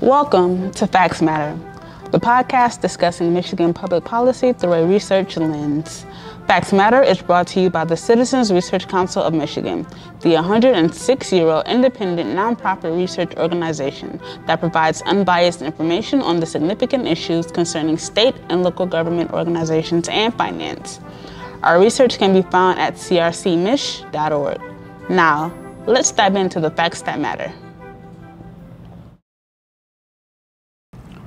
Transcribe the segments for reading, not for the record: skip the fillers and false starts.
Welcome to Facts Matter, the podcast discussing Michigan public policy through a research lens. Facts Matter is brought to you by the Citizens Research Council of Michigan, the 106-year-old independent nonprofit research organization that provides unbiased information on the significant issues concerning state and local government organizations and finance. Our research can be found at crcmich.org. Now, let's dive into the facts that matter.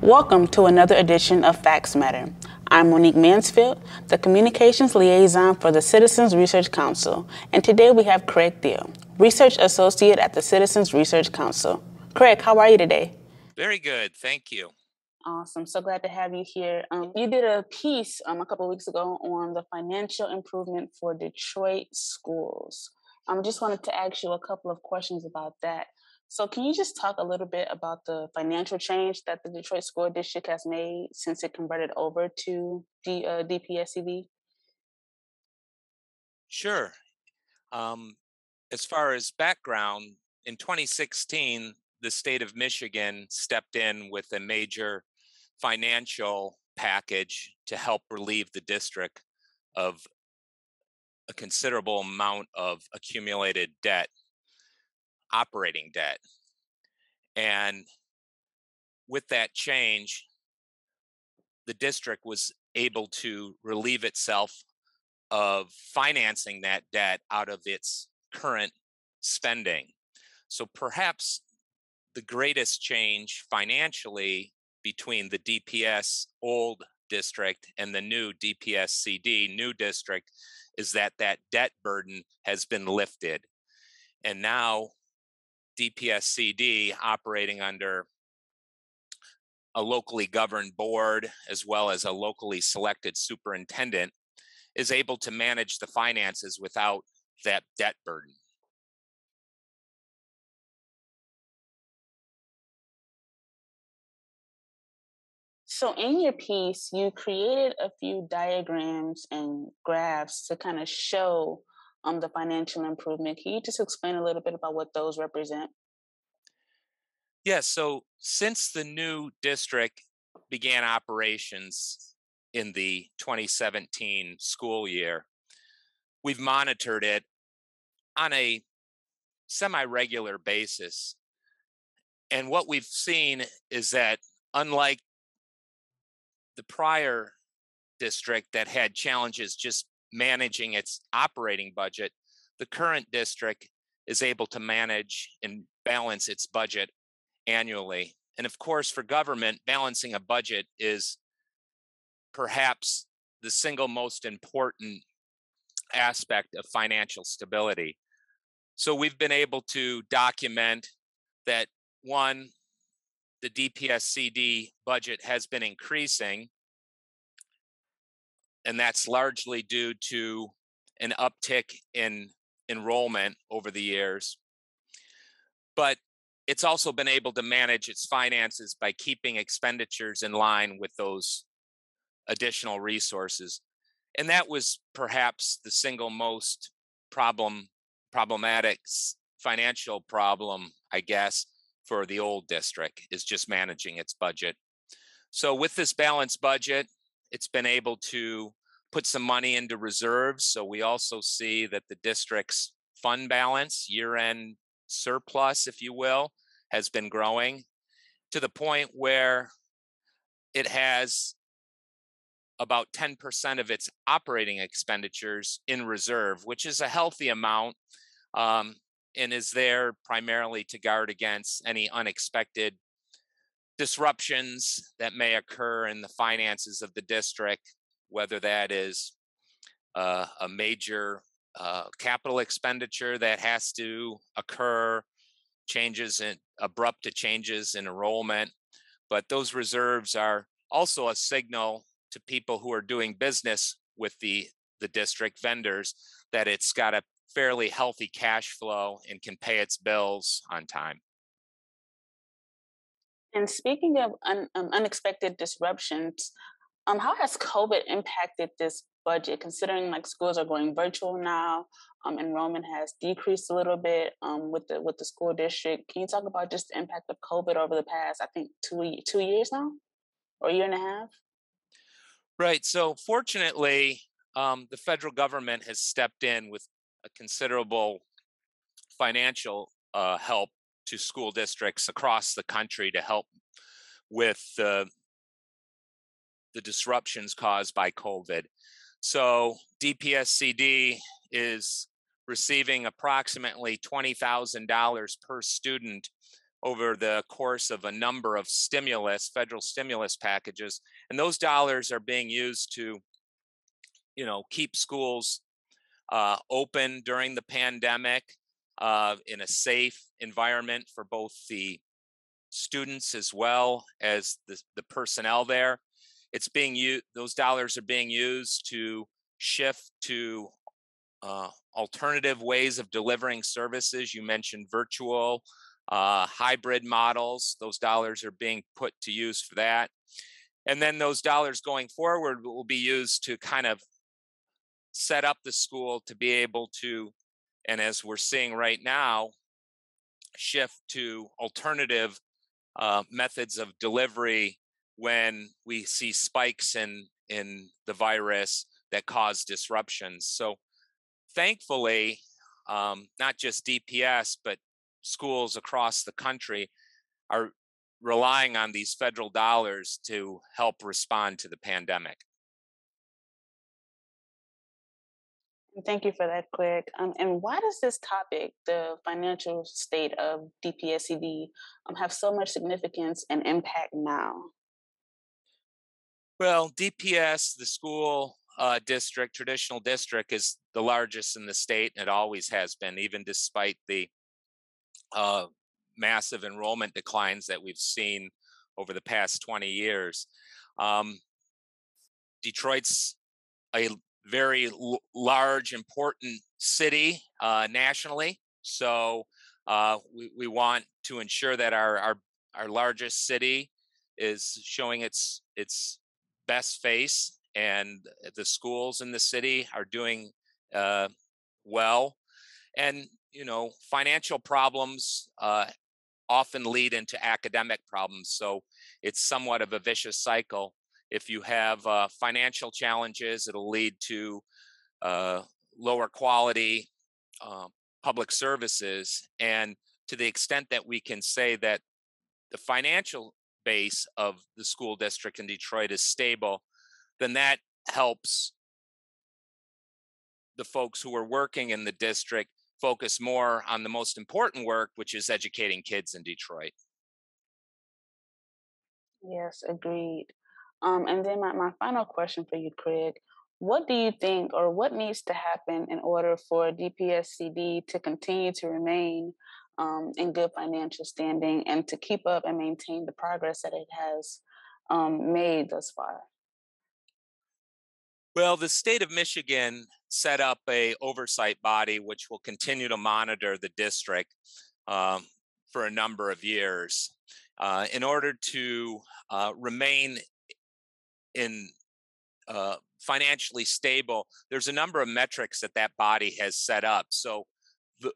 Welcome to another edition of Facts Matter. I'm Monique Mansfield, the Communications Liaison for the Citizens Research Council, and today we have Craig Thiel, Research Associate at the Citizens Research Council. Craig, how are you today? Very good, thank you. Awesome, so glad to have you here. You did a piece a couple of weeks ago on the financial improvement for Detroit schools. I just wanted to ask you a couple of questions about that. So can you just talk a little bit about the financial change that the Detroit School District has made since it converted over to DPSCD? Sure. As far as background, in 2016, the state of Michigan stepped in with a major financial package to help relieve the district of a considerable amount of accumulated debt, operating debt. And with that change, the district was able to relieve itself of financing that debt out of its current spending. So perhaps the greatest change financially between the DPS old district and the new DPSCD new district is that debt burden has been lifted. And now DPSCD, operating under a locally governed board as well as a locally selected superintendent, is able to manage the finances without that debt burden. So in your piece, you created a few diagrams and graphs to kind of show the financial improvement. Can you just explain a little bit about what those represent? Yes, so since the new district began operations in the 2017 school year, we've monitored it on a semi-regular basis. And what we've seen is that unlike the prior district that had challenges just managing its operating budget, the current district is able to manage and balance its budget annually. And of course, for government, balancing a budget is perhaps the single most important aspect of financial stability. So we've been able to document that, one, the DPSCD budget has been increasing, and that's largely due to an uptick in enrollment over the years. But it's also been able to manage its finances by keeping expenditures in line with those additional resources. And that was perhaps the single most problematic financial problem, I guess, for the old district, is just managing its budget. So with this balanced budget, it's been able to put some money into reserves. So we also see that the district's fund balance, year-end surplus, if you will, has been growing to the point where it has about 10% of its operating expenditures in reserve, which is a healthy amount, and is there primarily to guard against any unexpected disruptions that may occur in the finances of the district, whether that is a major capital expenditure that has to occur, abrupt changes in enrollment. But those reserves are also a signal to people who are doing business with the district vendors that it's got a fairly healthy cash flow and can pay its bills on time. And speaking of unexpected disruptions, How has COVID impacted this budget, considering like schools are going virtual now? Enrollment has decreased a little bit with the school district. Can you talk about just the impact of COVID over the past, I think, 2 years now, or a year and a half? Right. So, fortunately, the federal government has stepped in with a considerable financial help to school districts across the country to help with the disruptions caused by COVID. So, DPSCD is receiving approximately $20,000 per student over the course of a number of federal stimulus packages, and those dollars are being used to, keep schools open during the pandemic in a safe environment for both the students as well as the personnel there. It's being used; those dollars are being used to shift to alternative ways of delivering services. You mentioned virtual, hybrid models. Those dollars are being put to use for that. And then those dollars going forward will be used to kind of set up the school to be able to, and as we're seeing right now, shift to alternative methods of delivery when we see spikes in the virus that cause disruptions. So thankfully, not just DPS, but schools across the country are relying on these federal dollars to help respond to the pandemic. Thank you for that, Craig. And why does this topic, the financial state of DPSCD, have so much significance and impact now? Well, DPS, the school district, traditional district, is the largest in the state, and it always has been, even despite the uh, massive enrollment declines that we've seen over the past 20 years. Um, Detroit's a very large, important city nationally. So we want to ensure that our largest city is showing its best face, and the schools in the city are doing uh, well. And financial problems often lead into academic problems. So it's somewhat of a vicious cycle. If you have financial challenges, it'll lead to uh, lower quality uh, public services. And to the extent that we can say that the financial base of the school district in Detroit is stable, then that helps the folks who are working in the district focus more on the most important work, which is educating kids in Detroit. Yes, agreed. And then my final question for you, Craig. What do you think, or what needs to happen in order for DPSCD to continue to remain in good financial standing and to keep up and maintain the progress that it has made thus far? Well, the state of Michigan set up a oversight body which will continue to monitor the district um, for a number of years in order to remain in financially stable. There's a number of metrics that that body has set up. So the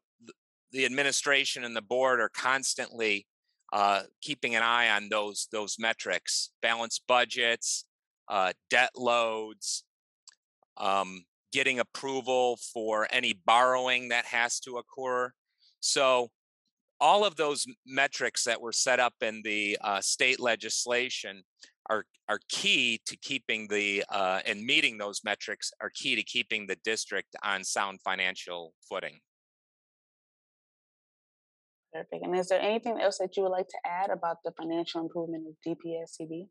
the administration and the board are constantly keeping an eye on those metrics: balanced budgets, debt loads, getting approval for any borrowing that has to occur. So all of those metrics that were set up in the state legislation are key to keeping the and meeting those metrics are key to keeping the district on sound financial footing. Perfect. And is there anything else that you would like to add about the financial improvement of DPSCD?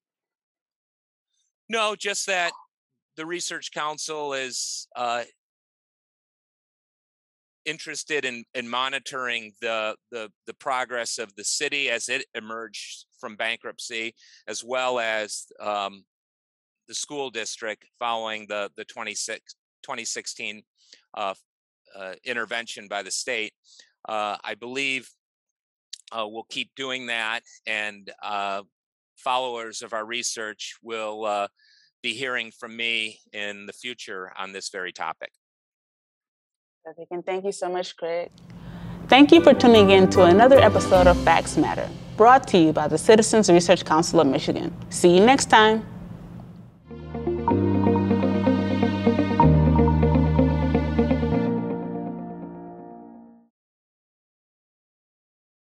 No, just that the Research Council is interested in monitoring the progress of the city as it emerged from bankruptcy, as well as the school district following the 2016 uh, intervention by the state. I believe we'll keep doing that, and followers of our research will be hearing from me in the future on this very topic. Perfect, and thank you so much, Craig. Thank you for tuning in to another episode of Facts Matter, brought to you by the Citizens Research Council of Michigan. See you next time.